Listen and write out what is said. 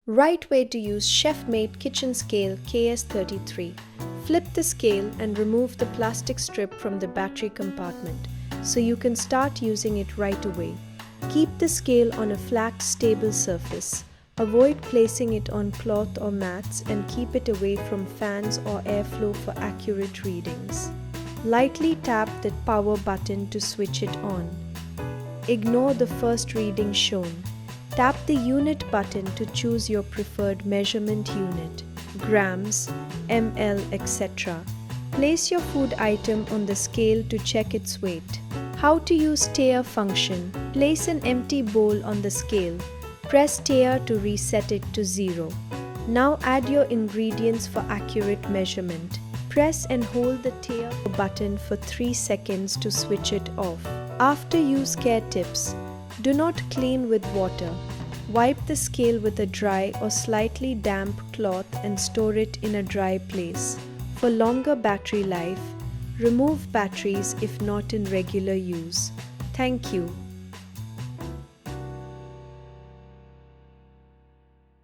Right way to use chef-made kitchen scale KS33. Flip the scale and remove the plastic strip from the battery compartment so you can start using it right away. Keep the scale on a flat, stable surface. Avoid placing it on cloth or mats and keep it away from fans or airflow for accurate readings. Lightly tap the power button to switch it on. Ignore the first reading shown. Tap the unit button to choose your preferred measurement unit, grams, ml, etc. Place your food item on the scale to check its weight. How to use tare function. Place an empty bowl on the scale. Press tare to reset it to 0. Now add your ingredients for accurate measurement. Press and hold the tare button for 3 seconds to switch it off. After use care tips. Do not clean with water. Wipe the scale with a dry or slightly damp cloth and store it in a dry place. For longer battery life, remove batteries if not in regular use. Thank you.